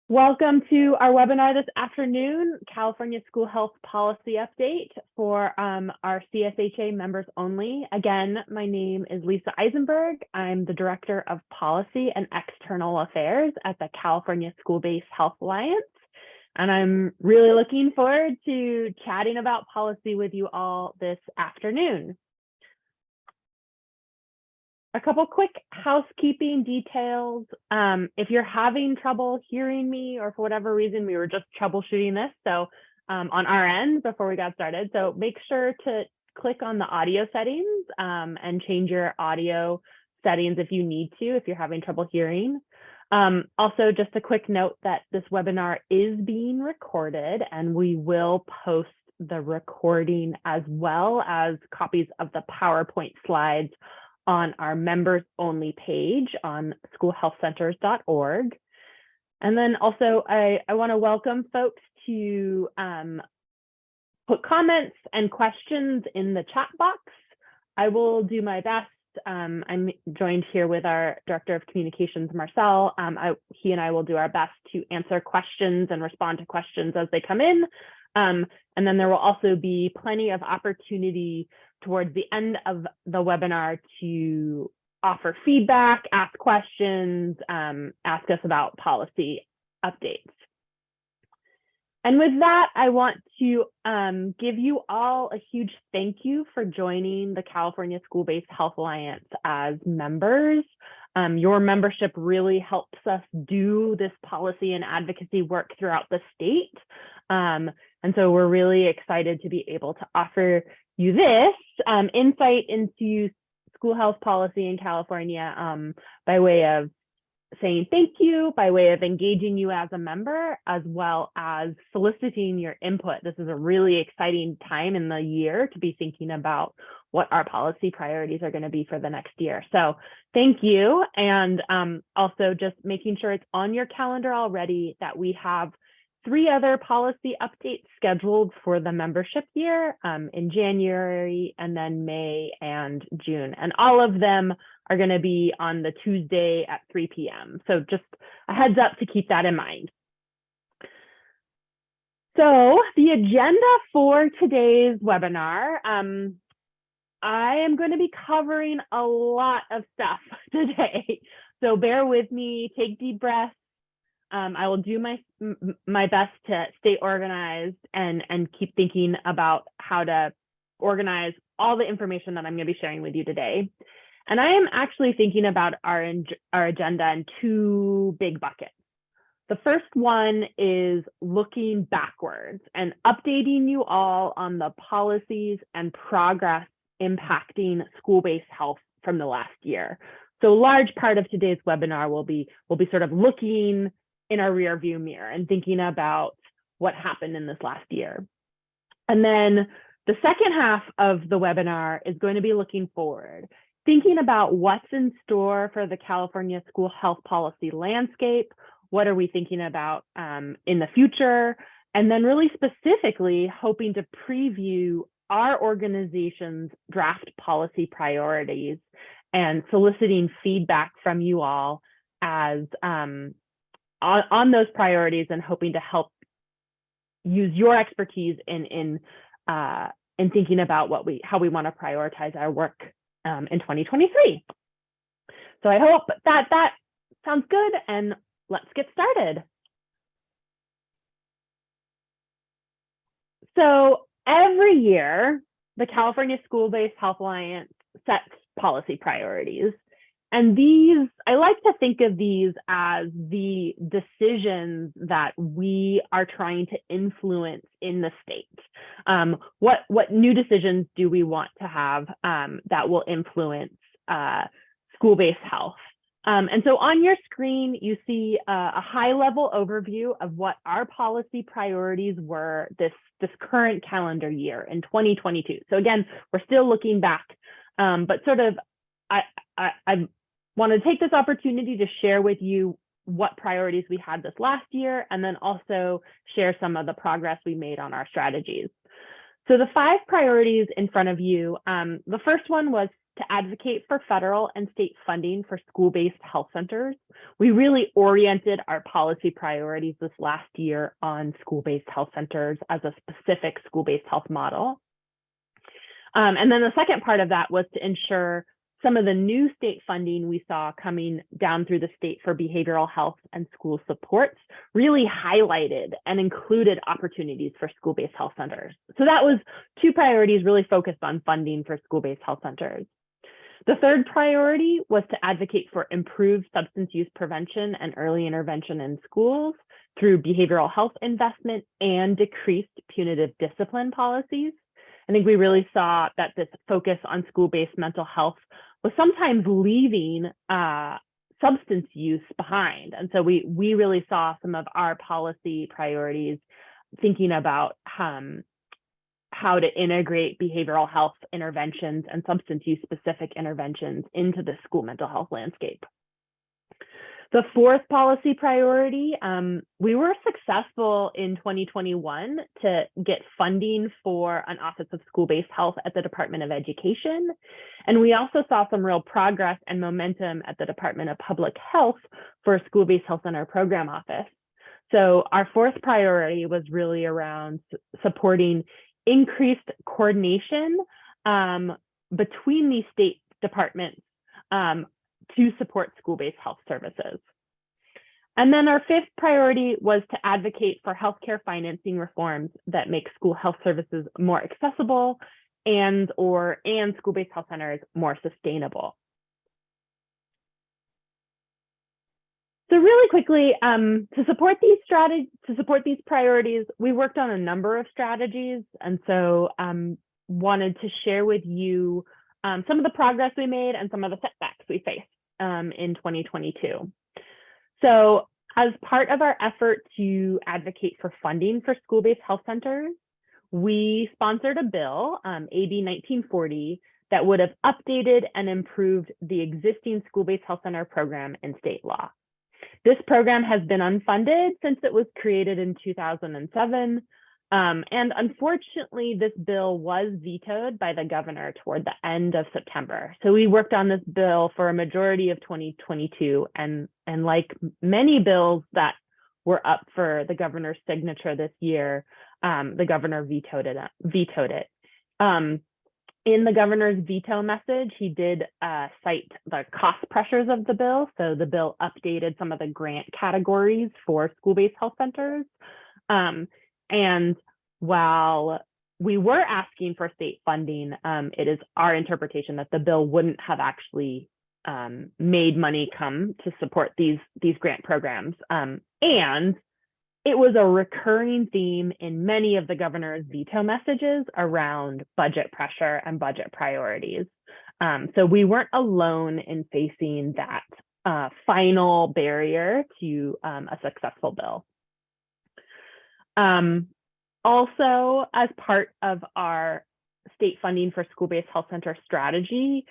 Welcome to our webinar this afternoon, California School Health Policy Update for our CSHA members only. Again, my name is Lisa Eisenberg. I'm the Director of Policy and External Affairs at the California School-Based Health Alliance. And I'm really looking forward to chatting about policy with you all this afternoon. A couple quick housekeeping details. If you're having trouble hearing me or for whatever reason, we were just troubleshooting this. So on our end before we got started. So make sure to click on the audio settings and change your audio settings if you need to, if you're having trouble hearing. Also, just a quick note that this webinar is being recorded and we will post the recording as well as copies of the PowerPoint slides on our members only page on schoolhealthcenters.org. And then also I want to welcome folks to put comments and questions in the chat box. I will do my best. I'm joined here with our Director of Communications, Marcel. He and I will do our best to answer questions and respond to questions as they come in. And then there will also be plenty of opportunity towards the end of the webinar to offer feedback, ask questions, ask us about policy updates. And with that, I want to give you all a huge thank you for joining the California School-Based Health Alliance as members. Your membership really helps us do this policy and advocacy work throughout the state. And so we're really excited to be able to offer you this insight into school health policy in California by way of saying thank you, by way of engaging you as a member, as well as soliciting your input. This is a really exciting time in the year to be thinking about what our policy priorities are going to be for the next year. So thank you. And also just making sure it's on your calendar already that we have 3 other policy updates scheduled for the membership year in January, and then May and June. And all of them are going to be on the Tuesday at 3 p.m. So just a heads up to keep that in mind. So the agenda for today's webinar, I am going to be covering a lot of stuff today. So bear with me, take deep breaths. I will do my best to stay organized and keep thinking about how to organize all the information that I'm going to be sharing with you today. And I am actually thinking about our agenda in 2 big buckets. The first one is looking backwards and updating you all on the policies and progress impacting school-based health from the last year. So a large part of today's webinar will be sort of looking in our rear view mirror and thinking about what happened in this last year. And then the second half of the webinar is going to be looking forward, thinking about what's in store for the California school health policy landscape. What are we thinking about in the future? And then really specifically hoping to preview our organization's draft policy priorities and soliciting feedback from you all as on those priorities, and hoping to help use your expertise in thinking about how we want to prioritize our work in 2023. So I hope that sounds good, and let's get started. So every year, the California School-Based Health Alliance sets policy priorities. And these, I like to think of these as the decisions that we are trying to influence in the state. What new decisions do we want to have that will influence school-based health? And so on your screen, you see a high-level overview of what our policy priorities were this current calendar year in 2022. So again, we're still looking back, but sort of I want to take this opportunity to share with you what priorities we had this last year, and then also share some of the progress we made on our strategies. So the 5 priorities in front of you, the first one was to advocate for federal and state funding for school-based health centers. We really oriented our policy priorities this last year on school-based health centers as a specific school-based health model. And then the second part of that was to ensure some of the new state funding we saw coming down through the state for behavioral health and school supports really highlighted and included opportunities for school-based health centers. So that was two priorities really focused on funding for school-based health centers. The third priority was to advocate for improved substance use prevention and early intervention in schools through behavioral health investment and decreased punitive discipline policies. I think we really saw that this focus on school-based mental health was sometimes leaving substance use behind. And so we really saw some of our policy priorities thinking about how to integrate behavioral health interventions and substance use specific interventions into the school mental health landscape. The fourth policy priority, we were successful in 2021 to get funding for an Office of School-Based Health at the Department of Education. And we also saw some real progress and momentum at the Department of Public Health for a School-Based Health Center Program Office. So our fourth priority was really around supporting increased coordination between these state departments to support school-based health services. And then our fifth priority was to advocate for healthcare financing reforms that make school health services more accessible and school-based health centers more sustainable. So really quickly, to support these priorities, we worked on a number of strategies, and so wanted to share with you some of the progress we made and some of the setbacks we faced in 2022. So as part of our effort to advocate for funding for school-based health centers, we sponsored a bill, AB 1940, that would have updated and improved the existing school-based health center program in state law. This program has been unfunded since it was created in 2007. And unfortunately, this bill was vetoed by the governor toward the end of September. So we worked on this bill for a majority of 2022. And like many bills that were up for the governor's signature this year, the governor vetoed it. In the governor's veto message, he did cite the cost pressures of the bill. So the bill updated some of the grant categories for school-based health centers. And while we were asking for state funding, it is our interpretation that the bill wouldn't have actually made money come to support these grant programs. And it was a recurring theme in many of the governor's veto messages around budget pressure and budget priorities. So we weren't alone in facing that final barrier to a successful bill. Also, as part of our state funding for school-based health center strategy,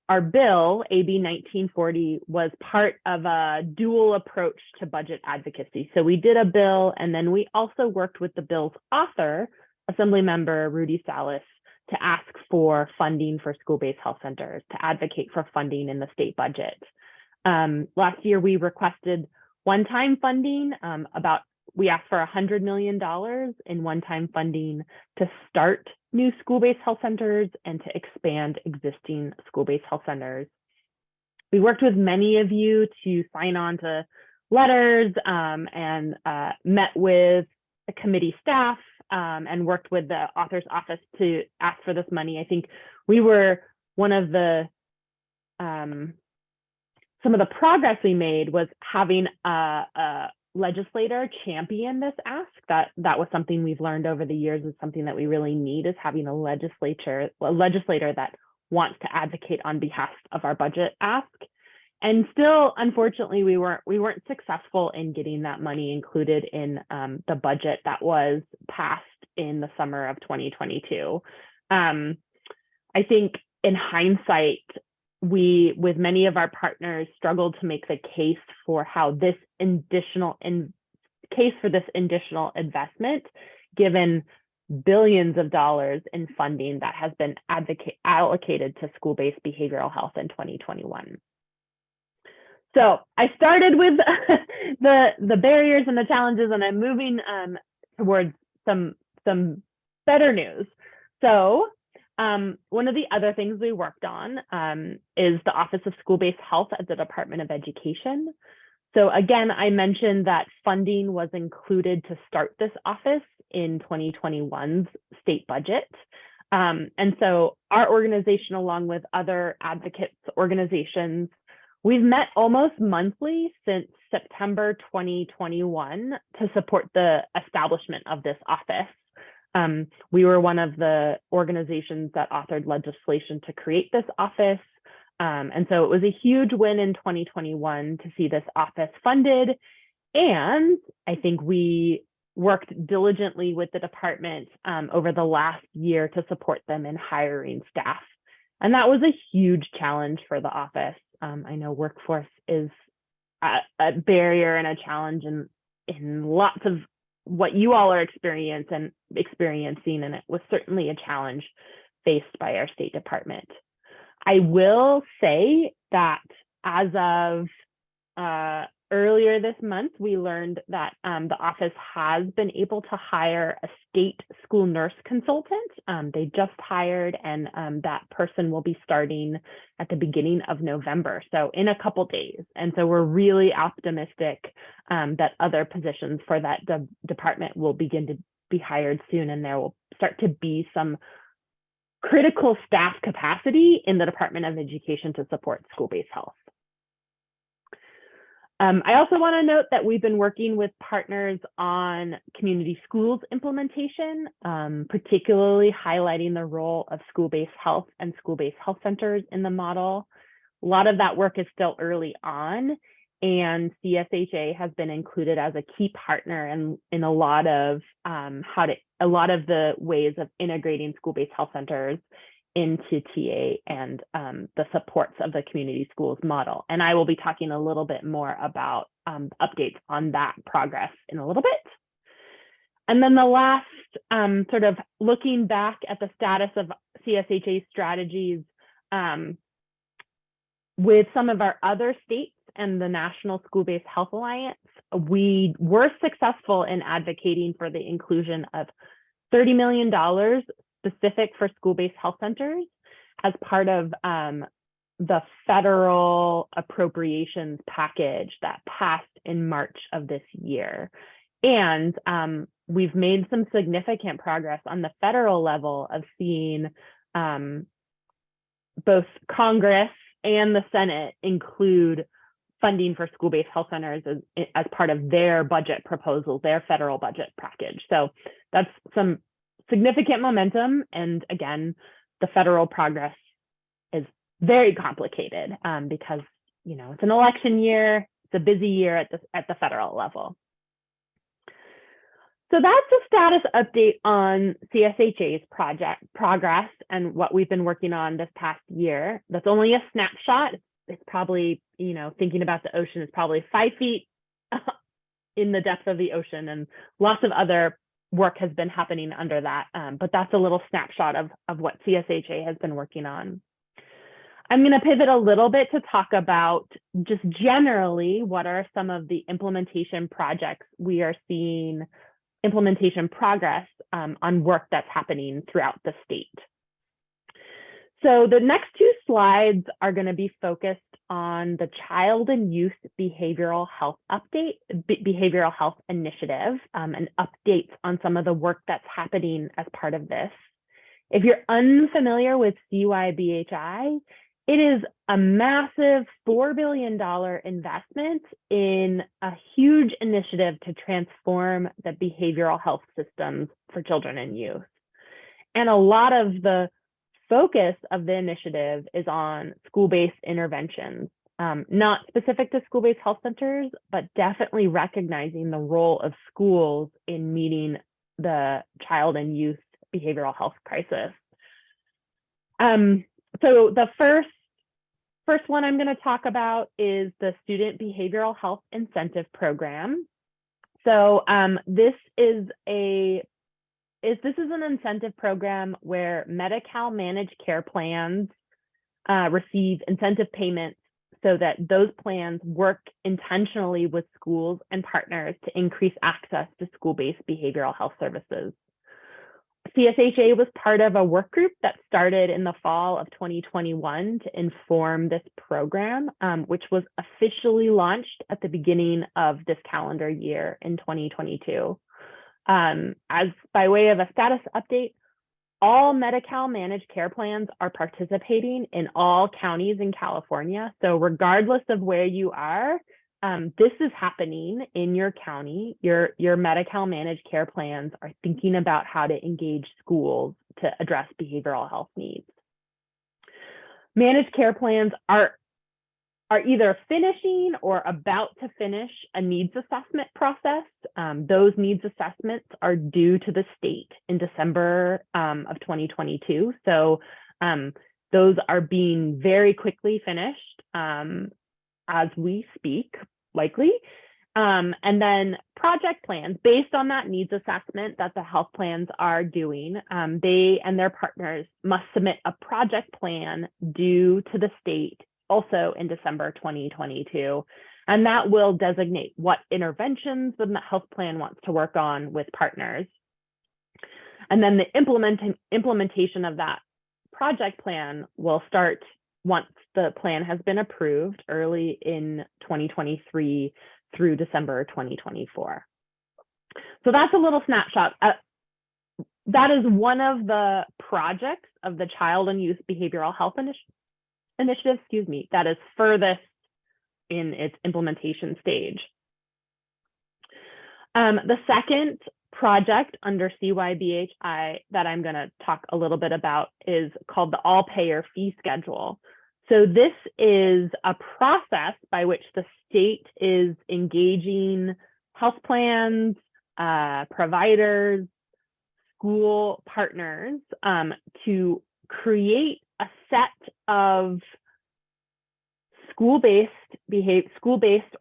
our bill, AB 1940, was part of a dual approach to budget advocacy. So we did a bill, and then we also worked with the bill's author, Assemblymember Rudy Salas, to ask for funding for school-based health centers, to advocate for funding in the state budget. Last year, we requested one-time funding, we asked for $100 million in one-time funding to start new school-based health centers and to expand existing school-based health centers. We worked with many of you to sign on to letters and met with the committee staff and worked with the author's office to ask for this money. I think we were one of the, some of the progress we made was having a legislator champion this ask. That was something we've learned over the years is something that we really need, is having a legislator that wants to advocate on behalf of our budget ask. And still, unfortunately, we weren't successful in getting that money included in the budget that was passed in the summer of 2022. I think in hindsight, we, with many of our partners, struggled to make the case for how this additional investment, given billions of dollars in funding that has been allocated to school-based behavioral health in 2021. So I started with the barriers and the challenges, and I'm moving towards some better news. So one of the other things we worked on is the Office of School-Based Health at the Department of Education. So again, I mentioned that funding was included to start this office in 2021's state budget. And so our organization, along with other advocates organizations, we've met almost monthly since September 2021 to support the establishment of this office. We were one of the organizations that authored legislation to create this office. And so it was a huge win in 2021 to see this office funded. And I think we worked diligently with the department over the last year to support them in hiring staff. And that was a huge challenge for the office. I know workforce is a barrier and a challenge in lots of what you all are experiencing, and it was certainly a challenge faced by our State Department. I will say that as of earlier this month, we learned that the office has been able to hire a state school nurse consultant. They just hired, and that person will be starting at the beginning of November, so in a couple days. And so we're really optimistic that other positions for that department will begin to be hired soon, and there will start to be some critical staff capacity in the Department of Education to support school-based health. I also want to note that we've been working with partners on community schools implementation, particularly highlighting the role of school-based health and school-based health centers in the model. A lot of that work is still early on, and CSHA has been included as a key partner in a lot of the ways of integrating school-based health centers into TA and the supports of the community schools model. And I will be talking a little bit more about updates on that progress in a little bit. And then the last sort of looking back at the status of CSHA strategies with some of our other states and the National School-Based Health Alliance, we were successful in advocating for the inclusion of $30 million specific for school-based health centers as part of the federal appropriations package that passed in March of this year. And we've made some significant progress on the federal level of seeing both Congress and the Senate include funding for school-based health centers as part of their budget proposal, their federal budget package. So that's some significant momentum. And again, the federal progress is very complicated because, you know, it's an election year, it's a busy year at the federal level. So that's the status update on CSHA's project progress and what we've been working on this past year. That's only a snapshot. It's probably, you know, thinking about the ocean is probably 5 feet in the depth of the ocean, and lots of other work has been happening under that. But that's a little snapshot of what CSHA has been working on. I'm going to pivot a little bit to talk about just generally what are some of the implementation projects we are seeing implementation progress on work that's happening throughout the state. So the next 2 slides are going to be focused on the Child and Youth Behavioral Health Behavioral Health Initiative, and updates on some of the work that's happening as part of this. If you're unfamiliar with CYBHI, it is a massive $4 billion investment in a huge initiative to transform the behavioral health systems for children and youth. And a lot of the focus of the initiative is on school-based interventions, not specific to school-based health centers, but definitely recognizing the role of schools in meeting the child and youth behavioral health crisis. So the first one I'm going to talk about is the Student Behavioral Health Incentive Program. So this is a is this is an incentive program where Medi-Cal managed care plans receive incentive payments so that those plans work intentionally with schools and partners to increase access to school-based behavioral health services. CSHA was part of a work group that started in the fall of 2021 to inform this program, which was officially launched at the beginning of this calendar year in 2022. As by way of a status update, all Medi-Cal managed care plans are participating in all counties in California. So regardless of where you are, this is happening in your county. Your Medi-Cal managed care plans are thinking about how to engage schools to address behavioral health needs. Managed care plans are either finishing or about to finish a needs assessment process. Those needs assessments are due to the state in December of 2022. So those are being very quickly finished as we speak, likely. And then project plans based on that needs assessment that the health plans are doing, they and their partners must submit a project plan due to the state also in December 2022. And that will designate what interventions the health plan wants to work on with partners. And then the implementation of that project plan will start once the plan has been approved early in 2023 through December 2024. So that's a little snapshot. That is one of the projects of the Child and Youth Behavioral Health Initiative, that is furthest in its implementation stage. The second project under CYBHI that I'm going to talk a little bit about is called the all-payer fee schedule. So this is a process by which the state is engaging health plans, providers, school partners to create a set of school-based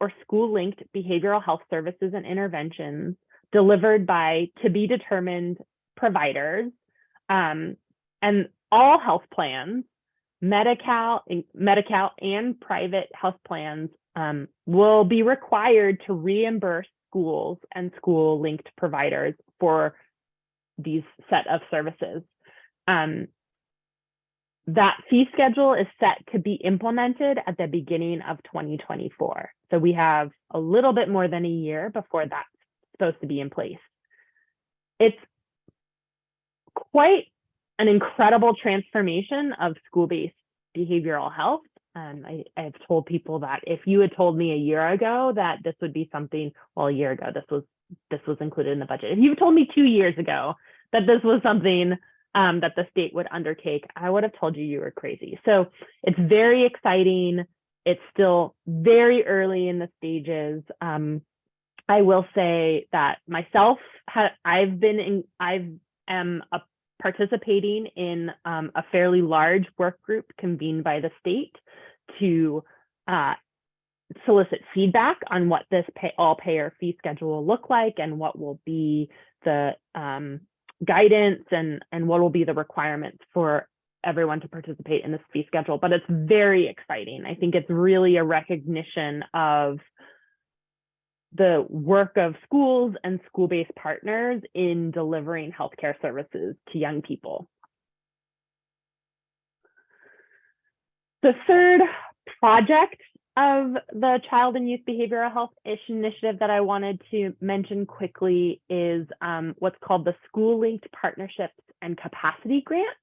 or school-linked behavioral health services and interventions delivered by to be determined providers, and all health plans, Medi-Cal and private health plans will be required to reimburse schools and school-linked providers for these set of services. That fee schedule is set to be implemented at the beginning of 2024. So we have a little bit more than a year before that's supposed to be in place. It's quite an incredible transformation of school-based behavioral health. I've told people that if you had told me a year ago that this would be something, well, a year ago, this was included in the budget. If you told me 2 years ago that this was something that the state would undertake, I would have told you were crazy. So it's very exciting. It's still very early in the stages. I will say that myself, I am participating in a fairly large work group convened by the state to solicit feedback on what this all-payer fee schedule will look like and what will be the guidance and what will be the requirements for everyone to participate in this fee schedule. But it's very exciting. I think it's really a recognition of the work of schools and school-based partners in delivering healthcare services to young people. The third project of the Child and Youth Behavioral Health Initiative that I wanted to mention quickly is what's called the School-Linked Partnerships and Capacity Grants.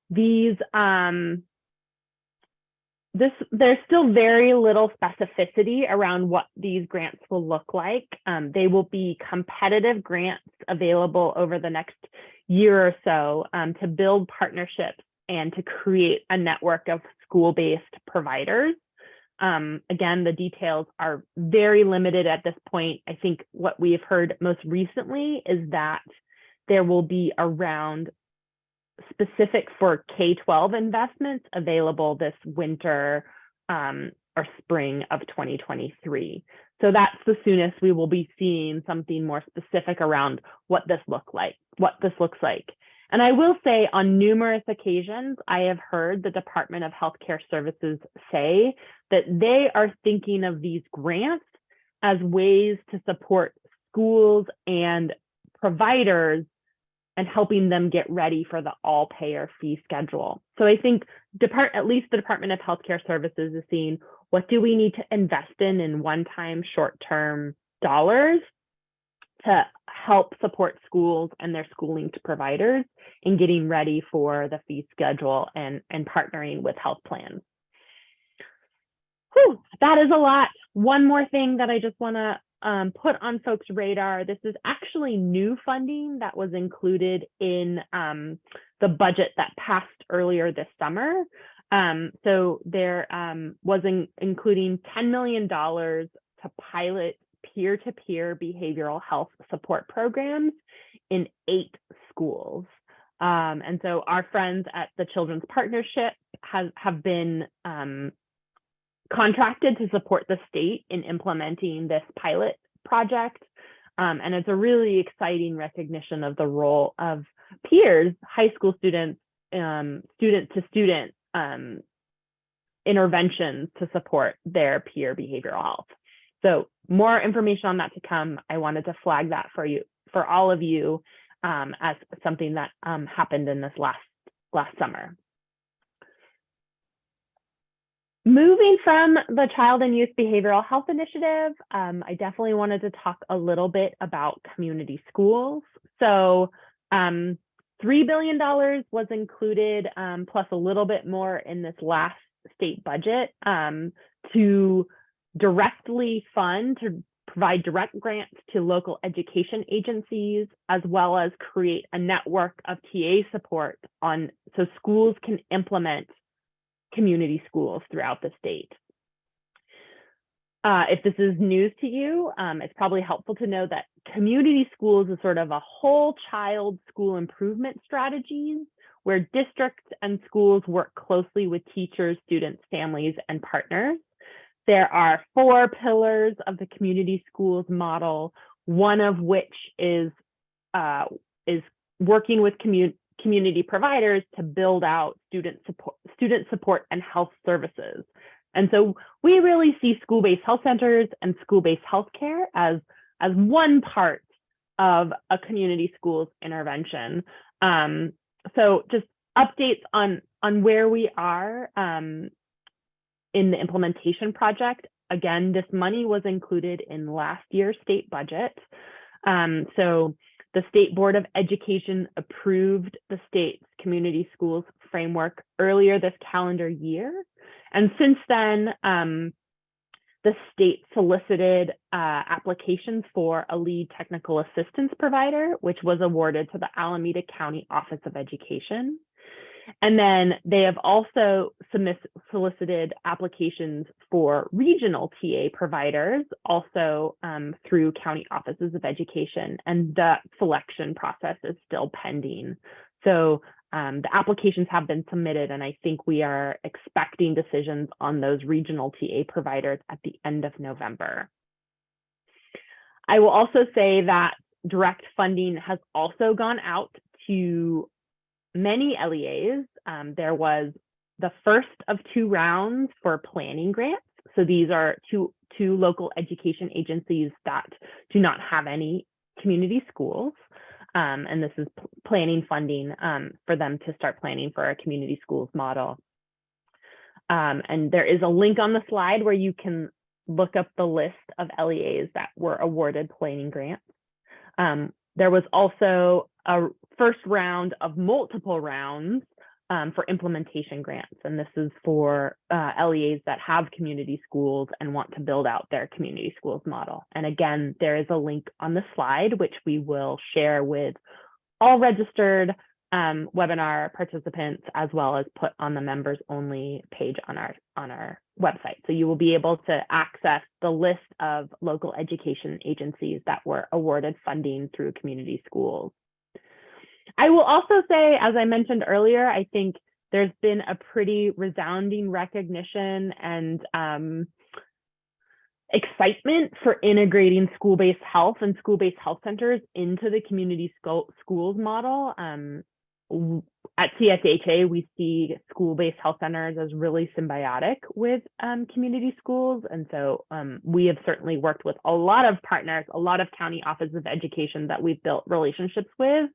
These, there's still very little specificity around what these grants will look like. They will be competitive grants available over the next year or so to build partnerships and to create a network of school-based providers. Again, the details are very limited at this point. I think what we have heard most recently is that there will be around specific for K-12 investments available this winter or spring of 2023. So that's the soonest we will be seeing something more specific around what this looks like. And I will say on numerous occasions, I have heard the Department of Healthcare Services say that they are thinking of these grants as ways to support schools and providers and helping them get ready for the all-payer fee schedule. So I think at least the Department of Healthcare Services is seeing, what do we need to invest in one-time short-term dollars to help support schools and their schooling providers in getting ready for the fee schedule and partnering with health plans. Whew, that is a lot. One more thing that I just want to put on folks' radar. This is actually new funding that was included in the budget that passed earlier this summer. So there was including $10 million to pilot peer-to-peer behavioral health support programs in 8 schools. And so our friends at the Children's Partnership have been contracted to support the state in implementing this pilot project. And it's a really exciting recognition of the role of peers, high school students, student-to-student interventions to support their peer behavioral health. So more information on that to come. I wanted to flag that for all of you as something that happened in this last summer. Moving from the Child and Youth Behavioral Health Initiative, I definitely wanted to talk a little bit about community schools. So $3 billion was included, plus a little bit more in this last state budget to directly fund, to provide direct grants to local education agencies, as well as create a network of TA support so schools can implement community schools throughout the state. If this is news to you, it's probably helpful to know that community schools is sort of a whole child school improvement strategies where districts and schools work closely with teachers, students, families, and partners. There are 4 pillars of the community schools model, one of which is working with community providers to build out student support and health services. And so we really see school-based health centers and school-based healthcare as one part of a community schools intervention. So just updates on where we are in the implementation project. Again, this money was included in last year's state budget. So the State Board of Education approved the state's community schools framework earlier this calendar year. And since then, the state solicited applications for a lead technical assistance provider, which was awarded to the Alameda County Office of Education. And then they have also solicited applications for regional TA providers, also through county offices of education, and the selection process is still pending. So the applications have been submitted, and I think we are expecting decisions on those regional TA providers at the end of November. I will also say that direct funding has also gone out to many LEAs. There was the first of 2 rounds for planning grants. So these are two local education agencies that do not have any community schools. And this is planning funding for them to start planning for a community schools model. And there is a link on the slide where you can look up the list of LEAs that were awarded planning grants. There was also a first round of multiple rounds for implementation grants. And this is for LEAs that have community schools and want to build out their community schools model. And again, there is a link on the slide, which we will share with all registered webinar participants, as well as put on the members only page on our website. So you will be able to access the list of local education agencies that were awarded funding through community schools. I will also say, as I mentioned earlier, I think there's been a pretty resounding recognition and excitement for integrating school-based health and school-based health centers into the community schools model. At CSHA, we see school-based health centers as really symbiotic with community schools. And so we have certainly worked with a lot of partners, a lot of county offices of education that we've built relationships with,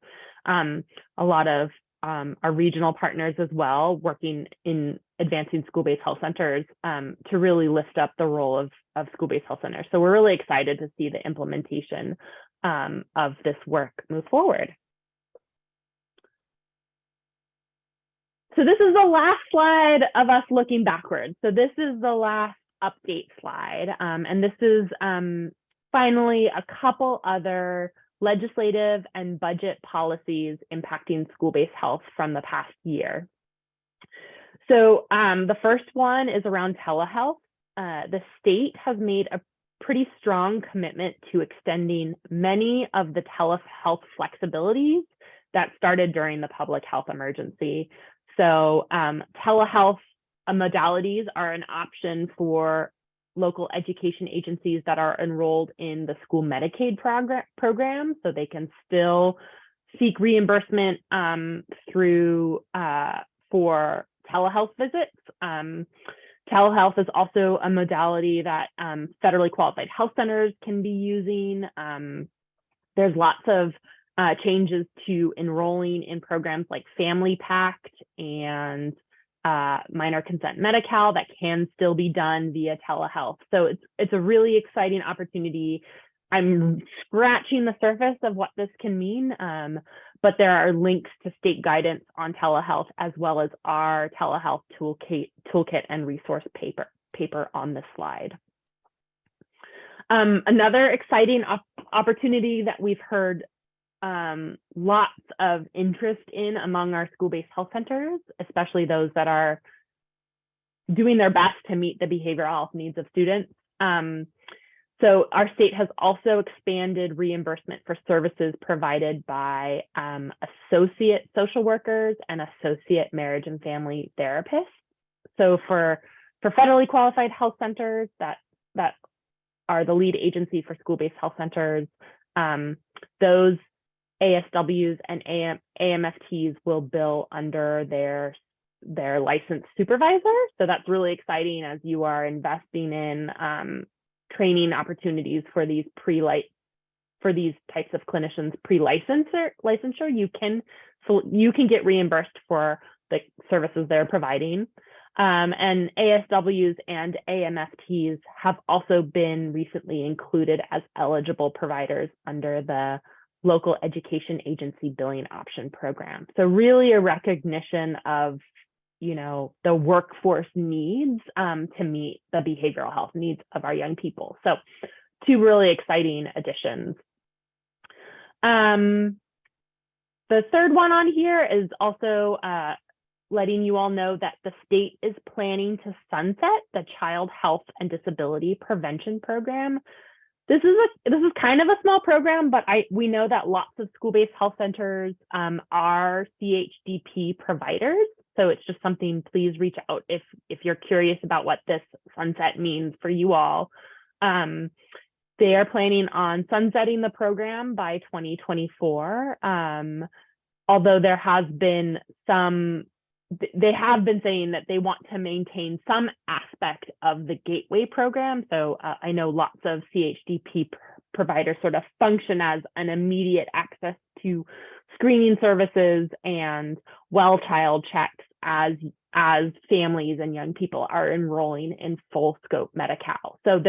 a lot of our regional partners as well, working in advancing school-based health centers to really lift up the role of school-based health centers. So we're really excited to see the implementation of this work move forward. So this is the last slide of us looking backwards. So this is the last update slide. And this is finally a couple other legislative and budget policies impacting school-based health from the past year. So the first one is around telehealth. The state has made a pretty strong commitment to extending many of the telehealth flexibilities that started during the public health emergency. So telehealth modalities are an option for local education agencies that are enrolled in the school Medicaid program, so they can still seek reimbursement through for telehealth visits. Telehealth is also a modality that federally qualified health centers can be using. There's lots of changes to enrolling in programs like Family Pact and minor consent Medi-Cal that can still be done via telehealth. So it's a really exciting opportunity. I'm scratching the surface of what this can mean, but there are links to state guidance on telehealth as well as our telehealth toolkit and resource paper on this slide. Another exciting opportunity that we've heard lots of interest in among our school-based health centers, especially those that are doing their best to meet the behavioral health needs of students. So our state has also expanded reimbursement for services provided by associate social workers and associate marriage and family therapists. So for federally qualified health centers that are the lead agency for school-based health centers, those ASWs and AMFTs will bill under their licensed supervisor. So that's really exciting as you are investing in training opportunities for these types of clinicians pre-licensure. You can get reimbursed for the services they're providing. And ASWs and AMFTs have also been recently included as eligible providers under the Local Education Agency Billing Option Program. So really a recognition of, the workforce needs to meet the behavioral health needs of our young people. So two really exciting additions. The third one on here is also letting you all know that the state is planning to sunset the Child Health and Disability Prevention Program. This is kind of a small program, but we know that lots of school-based health centers are CHDP providers. So it's just something, please reach out if you're curious about what this sunset means for you all. They are planning on sunsetting the program by 2024. Although there has been they have been saying that they want to maintain some aspect of the gateway program. So I know lots of CHDP providers sort of function as an immediate access to screening services and well child checks as families and young people are enrolling in full scope Medi-Cal. So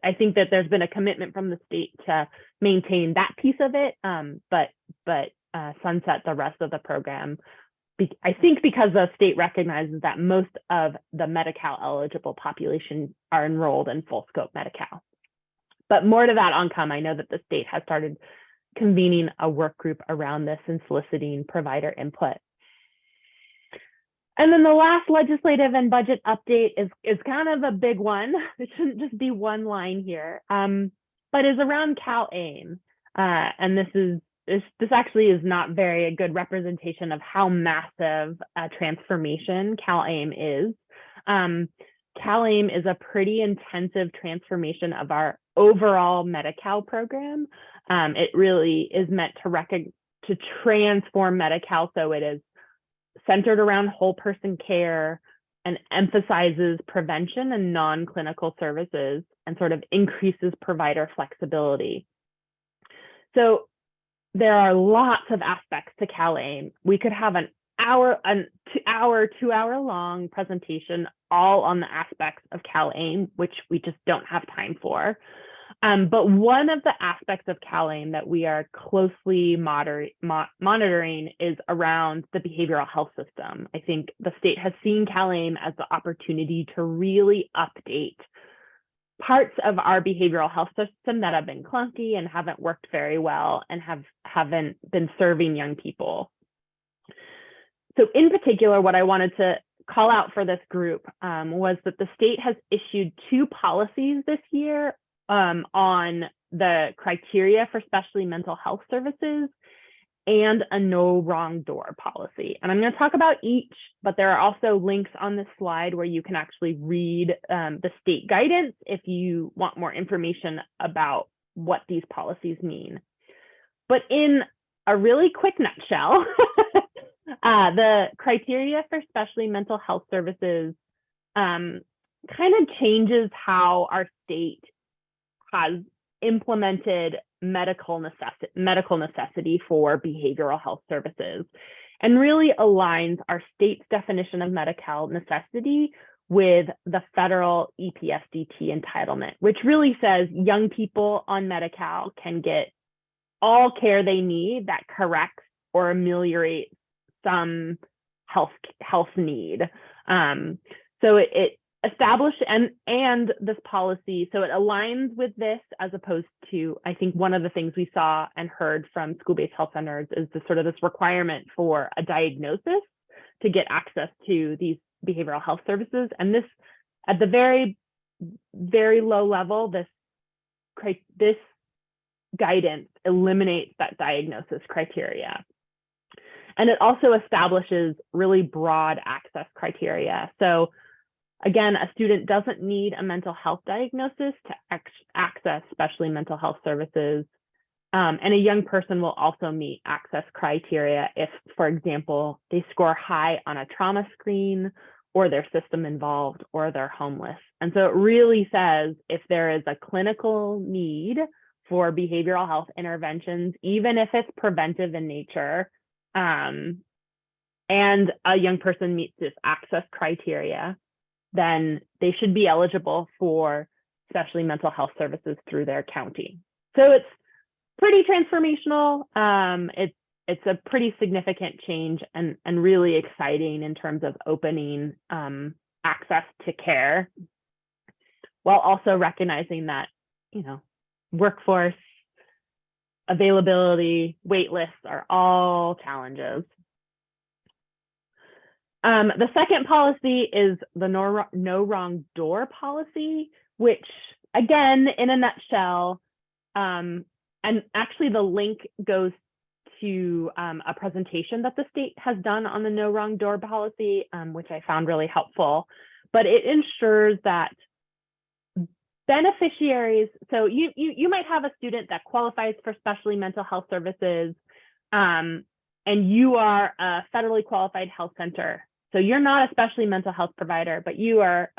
I think that there's been a commitment from the state to maintain that piece of it, but sunset the rest of the program. I think because the state recognizes that most of the Medi-Cal eligible population are enrolled in full scope Medi-Cal. But more to that on come. I know that the state has started convening a work group around this and soliciting provider input. And then the last legislative and budget update is kind of a big one. It shouldn't just be one line here, but is around CalAIM. And this is this actually is not very a good representation of how massive a transformation CalAIM is. CalAIM is a pretty intensive transformation of our overall Medi-Cal program. It really is meant to transform Medi-Cal so it is centered around whole person care and emphasizes prevention and non-clinical services and sort of increases provider flexibility. So there are lots of aspects to CalAIM. We could have an 2-hour long presentation all on the aspects of CalAIM, which we just don't have time for. But one of the aspects of CalAIM that we are closely monitoring is around the behavioral health system. I think the state has seen CalAIM as the opportunity to really update parts of our behavioral health system that have been clunky and haven't worked very well and haven't been serving young people. So in particular, what I wanted to call out for this group was that the state has issued 2 policies this year on the criteria for specialty mental health services and a no wrong door policy. And I'm going to talk about each, but there are also links on this slide where you can actually read the state guidance if you want more information about what these policies mean. But in a really quick nutshell, the criteria for specialty mental health services kind of changes how our state has implemented medical necessity for behavioral health services and really aligns our state's definition of medical necessity with the federal EPSDT entitlement, which really says young people on Medi-Cal can get all care they need that corrects or ameliorates some health need. So it established and this policy, so it aligns with this as opposed to, I think one of the things we saw and heard from school-based health centers is this requirement for a diagnosis to get access to these behavioral health services. And this, at the very, very low level, this guidance eliminates that diagnosis criteria. And it also establishes really broad access criteria. So again, a student doesn't need a mental health diagnosis to access specialty mental health services. And a young person will also meet access criteria if, for example, they score high on a trauma screen or their system involved or they're homeless. And so it really says if there is a clinical need for behavioral health interventions, even if it's preventive in nature, and a young person meets this access criteria, then they should be eligible for specialty mental health services through their county. So it's pretty transformational. It's a pretty significant change and really exciting in terms of opening access to care, while also recognizing that, workforce availability, wait lists are all challenges. The second policy is the no wrong door policy, which again, in a nutshell, and actually the link goes to a presentation that the state has done on the no wrong door policy, which I found really helpful. But it ensures that beneficiaries, so you might have a student that qualifies for specialty mental health services, and you are a federally qualified health center. So you're not a specialty mental health provider, but you are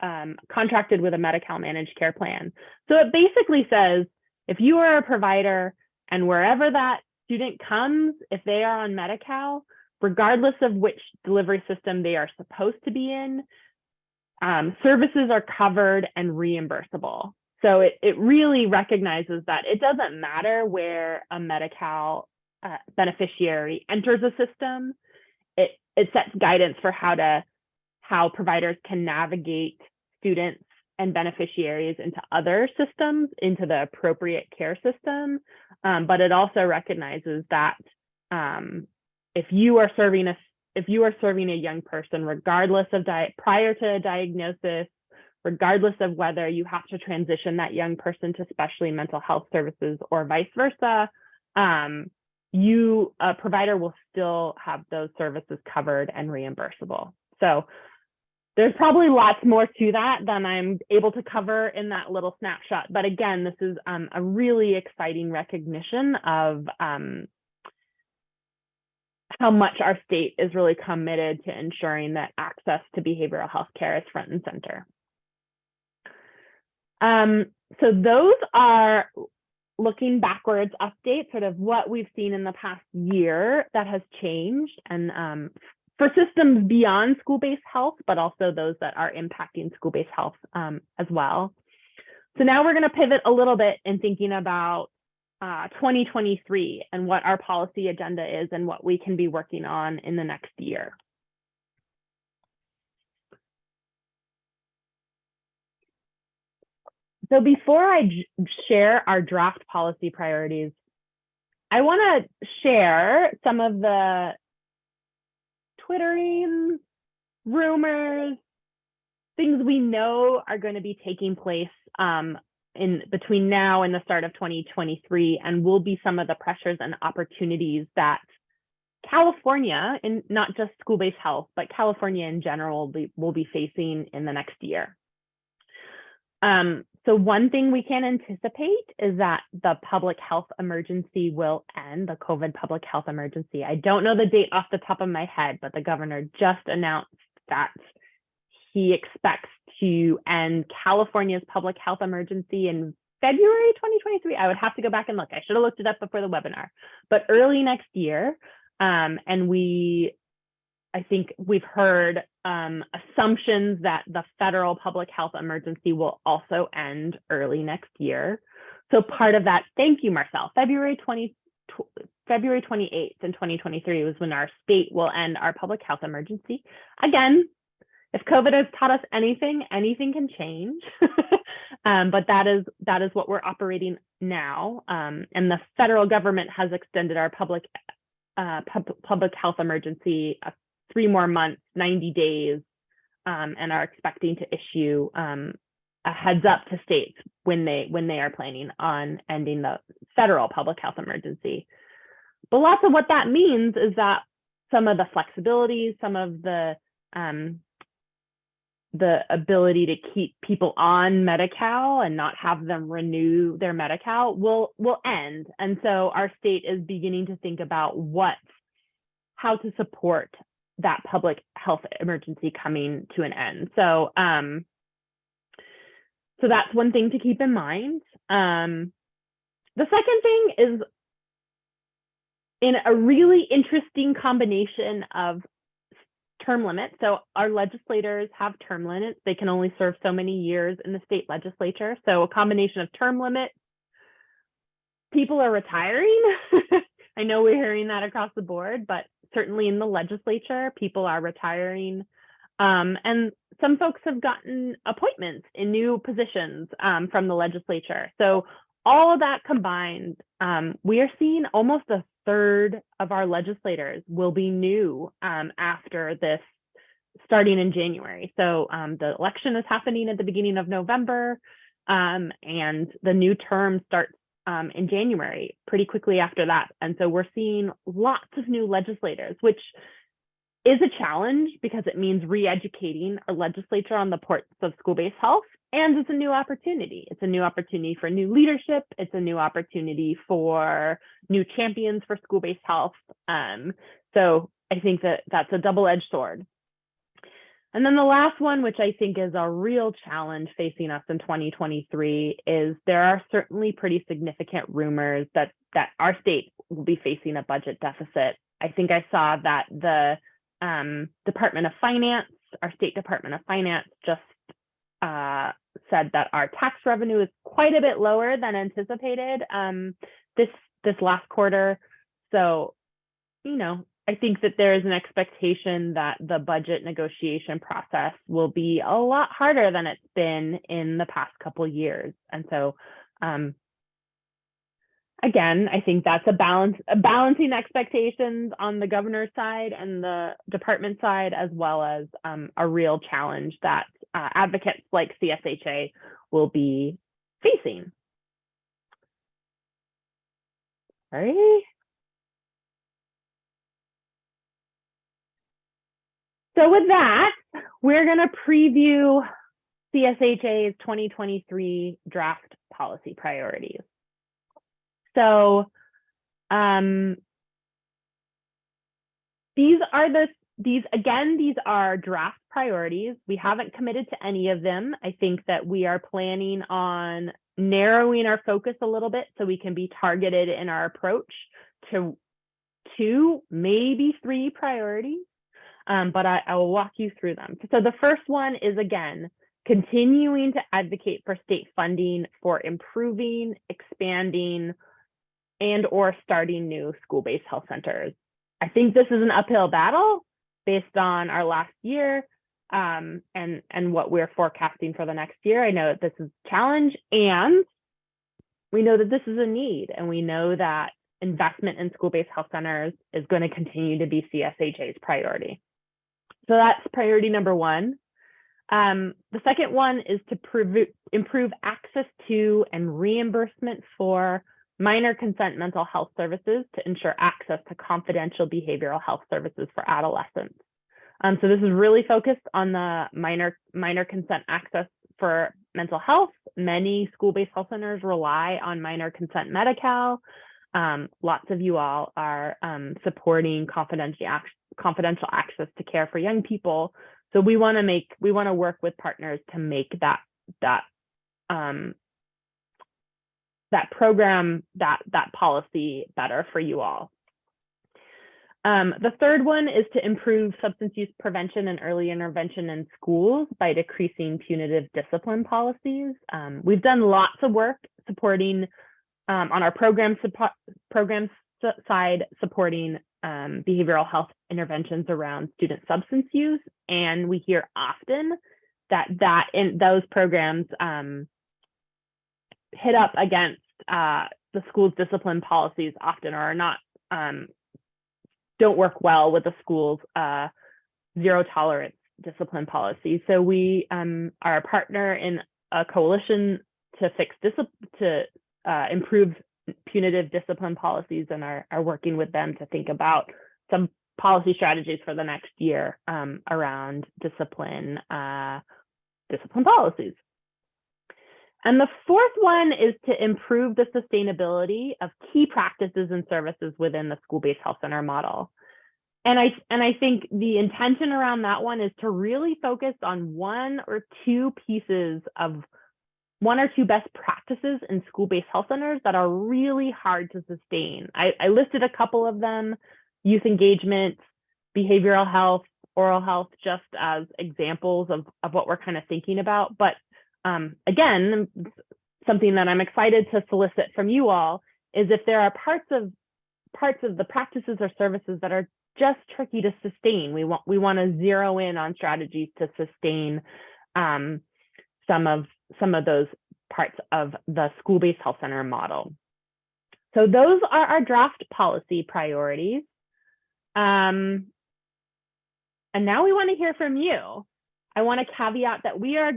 contracted with a Medi-Cal managed care plan. So it basically says, if you are a provider and wherever that student comes, if they are on Medi-Cal, regardless of which delivery system they are supposed to be in, services are covered and reimbursable. So it really recognizes that it doesn't matter where a Medi-Cal beneficiary enters a system. It sets guidance for how providers can navigate students and beneficiaries into other systems, into the appropriate care system. But it also recognizes that if you are serving a young person, regardless of prior to a diagnosis, regardless of whether you have to transition that young person to specialty mental health services or vice versa, a provider will still have those services covered and reimbursable. So there's probably lots more to that than I'm able to cover in that little snapshot. But again, this is a really exciting recognition of how much our state is really committed to ensuring that access to behavioral health care is front and center. So those are looking backwards updates, sort of what we've seen in the past year that has changed, and for systems beyond school-based health, but also those that are impacting school-based health as well. So now we're going to pivot a little bit in thinking about 2023 and what our policy agenda is and what we can be working on in the next year. So before I share our draft policy priorities, I want to share some of the twittering, rumors, things we know are going to be taking place in between now and the start of 2023, and will be some of the pressures and opportunities that California, and not just school-based health, but California in general, will be facing in the next year. So one thing we can anticipate is that the public health emergency will end, the COVID public health emergency. I don't know the date off the top of my head, but the governor just announced that he expects to end California's public health emergency in February 2023. I would have to go back and look. I should have looked it up before the webinar, but early next year. And I think we've heard assumptions that the federal public health emergency will also end early next year. So part of that, thank you, Marcel, February 28th in 2023 was when our state will end our public health emergency. Again, if COVID has taught us anything, anything can change. But that is what we're operating now. And the federal government has extended our public health emergency 3 more months, 90 days, and are expecting to issue a heads up to states when they are planning on ending the federal public health emergency. But lots of what that means is that some of the flexibility, some of the ability to keep people on Medi-Cal and not have them renew their Medi-Cal will end. And so our state is beginning to think about how to support that public health emergency coming to an end. So, so that's one thing to keep in mind. The second thing is, in a really interesting combination of term limits. So our legislators have term limits. They can only serve so many years in the state legislature. So a combination of term limits, people are retiring. I know we're hearing that across the board, but certainly in the legislature, people are retiring. And some folks have gotten appointments in new positions from the legislature. So all of that combined, we are seeing almost a third of our legislators will be new after this, starting in January. So the election is happening at the beginning of November, and the new term starts in January, pretty quickly after that. And so we're seeing lots of new legislators, which is a challenge because it means re-educating our legislature on the importance of school-based health. And it's a new opportunity. It's a new opportunity for new leadership. It's a new opportunity for new champions for school-based health. So I think that that's a double-edged sword. And then the last one, which I think is a real challenge facing us in 2023, is there are certainly pretty significant rumors that our state will be facing a budget deficit. I think I saw that the Department of Finance, our State Department of Finance, just said that our tax revenue is quite a bit lower than anticipated this last quarter. So, I think that there is an expectation that the budget negotiation process will be a lot harder than it's been in the past couple of years. And so, again, I think that's balancing expectations on the governor's side and the department side, as well as a real challenge that advocates like CSHA will be facing. All right. So with that, we're going to preview CSHA's 2023 draft policy priorities. So these are draft priorities. We haven't committed to any of them. I think that we are planning on narrowing our focus a little bit so we can be targeted in our approach to 2, maybe 3 priorities. But I will walk you through them. So the first one is, again, continuing to advocate for state funding for improving, expanding, and or starting new school-based health centers. I think this is an uphill battle based on our last year and what we're forecasting for the next year. I know that this is a challenge, and we know that this is a need, and we know that investment in school-based health centers is going to continue to be CSHA's priority. So that's priority number 1. The second one is to improve access to and reimbursement for minor consent mental health services to ensure access to confidential behavioral health services for adolescents. So this is really focused on the minor consent access for mental health. Many school-based health centers rely on minor consent Medi-Cal. Lots of you all are supporting confidential access to care for young people. So we want to work with partners to make that program, that policy better for you all. The third one is to improve substance use prevention and early intervention in schools by decreasing punitive discipline policies. We've done lots of work supporting on our program side, supporting behavioral health interventions around student substance use, and we hear often that in those programs hit up against the school's discipline policies often, or are not don't work well with the school's zero tolerance discipline policy. So we are a partner in a coalition to improve punitive discipline policies, and are working with them to think about some policy strategies for the next year around discipline policies. And the fourth one is to improve the sustainability of key practices and services within the school-based health center model. And I think the intention around that one is to really focus on one or two best practices in school-based health centers that are really hard to sustain. I listed a couple of them: youth engagement, behavioral health, oral health, just as examples of what we're kind of thinking about. But again, something that I'm excited to solicit from you all is if there are parts of the practices or services that are just tricky to sustain. We want to zero in on strategies to sustain some of those parts of the school-based health center model. So those are our draft policy priorities. And now we want to hear from you. I want to caveat that we are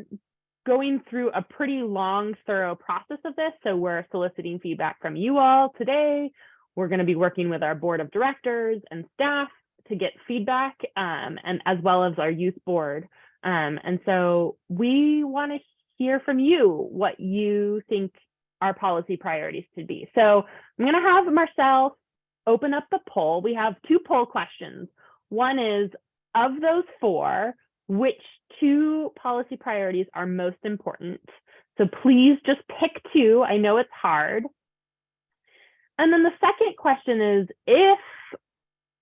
going through a pretty long, thorough process of this. So we're soliciting feedback from you all today. We're going to be working with our board of directors and staff to get feedback, and as well as our youth board. And so we want to hear from you what you think our policy priorities should be. So I'm going to have Marcel open up the poll. We have 2 poll questions. One is, of those 4, which 2 policy priorities are most important? So please just pick 2. I know it's hard. And then the second question is, if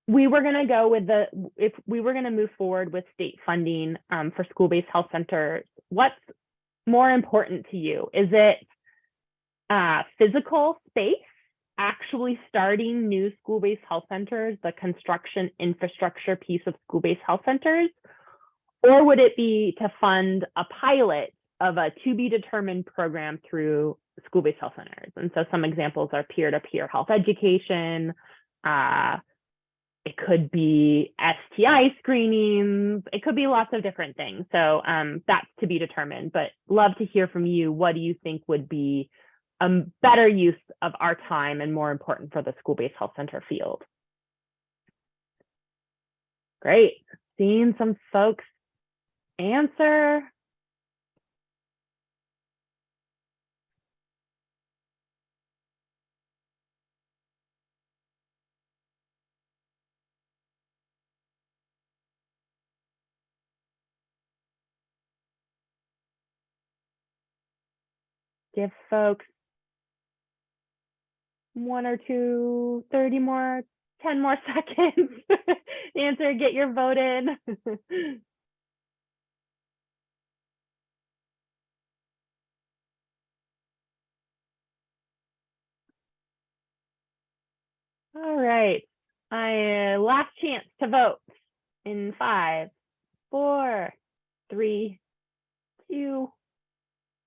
we were going to move forward with state funding for school-based health centers, what's more important to you? Is it physical space, actually starting new school-based health centers, the construction infrastructure piece of school-based health centers? Or would it be to fund a pilot of a to-be-determined program through school-based health centers? And so some examples are peer-to-peer health education. It could be STI screenings. It could be lots of different things. So that's to be determined, but love to hear from you. What do you think would be a better use of our time and more important for the school-based health center field? Great. seeing some folks answer. Give folks 1 or 2, 30 more, 10 more seconds. Answer, get your vote in. All right. Last chance to vote in 5, 4, 3, 2,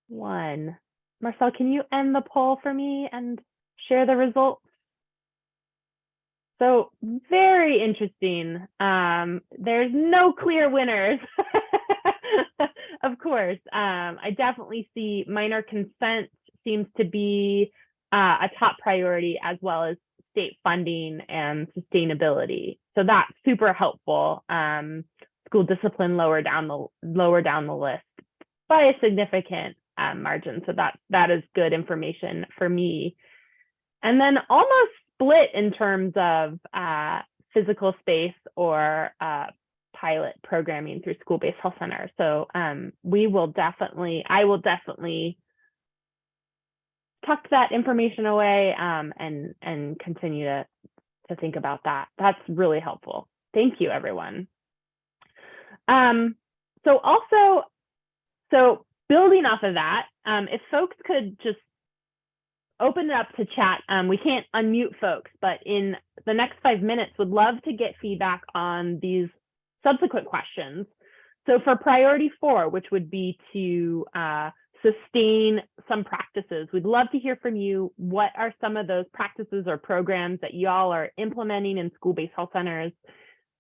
1. Marcel, can you end the poll for me and share the results? So very interesting. There's no clear winners. Of course, I definitely see minor consent seems to be a top priority, as well as state funding and sustainability. So that's super helpful. School discipline lower down the list by a significant margin. So that is good information for me. And then almost split in terms of physical space or pilot programming through school-based health center. So I will definitely tuck that information away and continue to think about that. That's really helpful. Thank you, everyone. So building off of that, if folks could just open it up to chat. We can't unmute folks, but in the next 5 minutes, would love to get feedback on these subsequent questions. So for priority 4, which would be to sustain some practices, we'd love to hear from you. What are some of those practices or programs that y'all are implementing in school-based health centers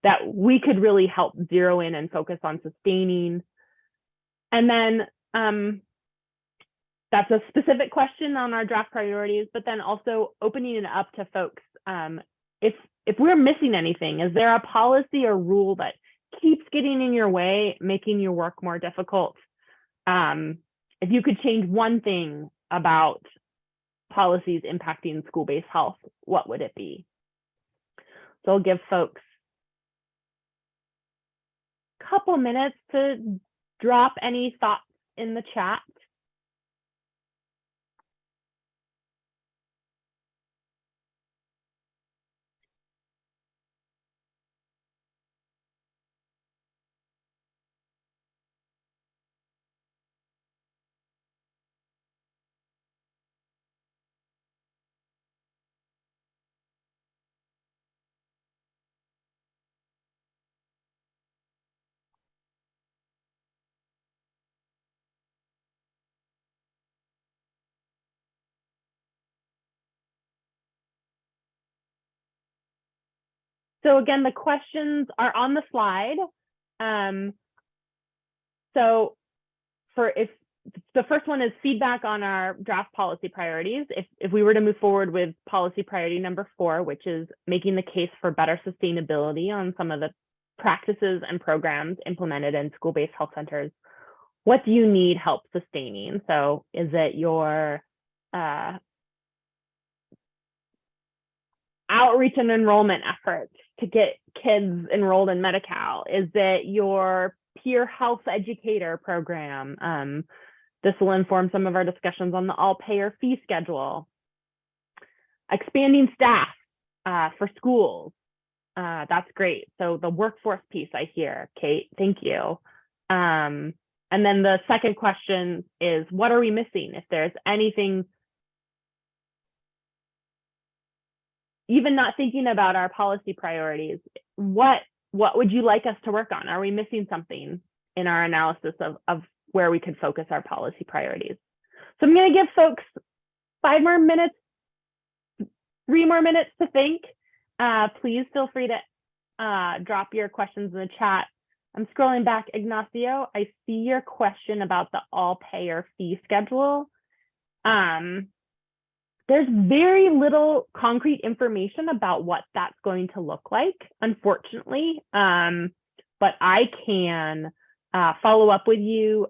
that we could really help zero in and focus on sustaining? And then that's a specific question on our draft priorities, but then also opening it up to folks. If we're missing anything, is there a policy or rule that keeps getting in your way, making your work more difficult? If you could change one thing about policies impacting school-based health, what would it be? So I'll give folks a couple minutes to drop any thoughts in the chat. So again, the questions are on the slide. So if the first one is feedback on our draft policy priorities. If we were to move forward with policy priority number 4, which is making the case for better sustainability on some of the practices and programs implemented in school-based health centers, what do you need help sustaining? So is it your outreach and enrollment efforts to get kids enrolled in Medi-Cal? Is it your peer health educator program? This will inform some of our discussions on the all-payer fee schedule. Expanding staff for schools. That's great. So the workforce piece I hear, Kate, thank you. And then the second question is, what are we missing? If there's anything, even not thinking about our policy priorities, what would you like us to work on? Are we missing something in our analysis of where we could focus our policy priorities? So I'm going to give folks 3 more minutes to think. Please feel free to drop your questions in the chat. I'm scrolling back. Ignacio, I see your question about the all-payer fee schedule. There's very little concrete information about what that's going to look like, unfortunately. but I can follow up with you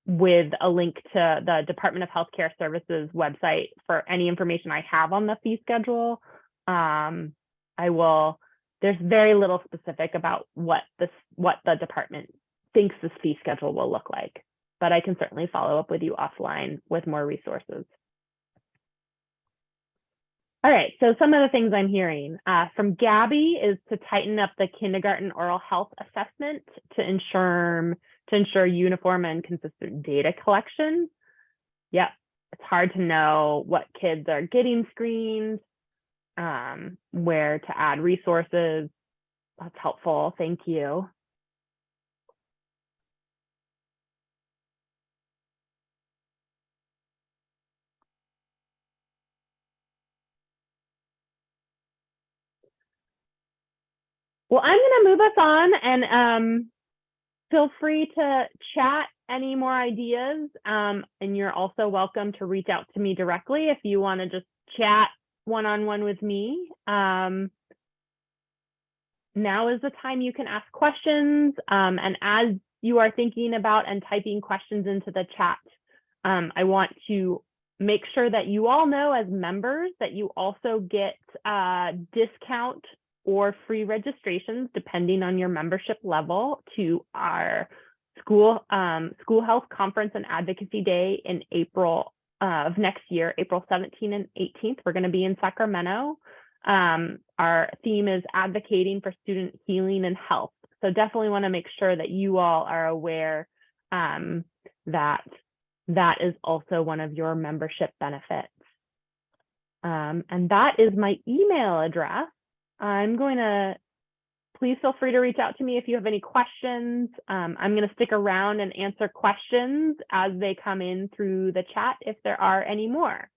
with a link to the Department of Healthcare Services website for any information I have on the fee schedule. I will, there's very little specific about what the department thinks this fee schedule will look like, but I can certainly follow up with you offline with more resources. All right, so some of the things I'm hearing from Gabby is to tighten up the kindergarten oral health assessment to ensure uniform and consistent data collection. Yep, it's hard to know what kids are getting screened, where to add resources. That's helpful, thank you. Well, I'm gonna move us on and feel free to chat any more ideas. And you're also welcome to reach out to me directly if you want to just chat one-on-one with me. Now is the time you can ask questions. And as you are thinking about and typing questions into the chat, I want to make sure that you all know as members that you also get discount or free registrations depending on your membership level to our school health conference and advocacy day in April of next year, April 17th and 18th. We're going to be in Sacramento. Our theme is advocating for student healing and health. So definitely want to make sure that you all are aware that that is also one of your membership benefits. And that is my email address. Please feel free to reach out to me if you have any questions. I'm going to stick around and answer questions as they come in through the chat if there are any more.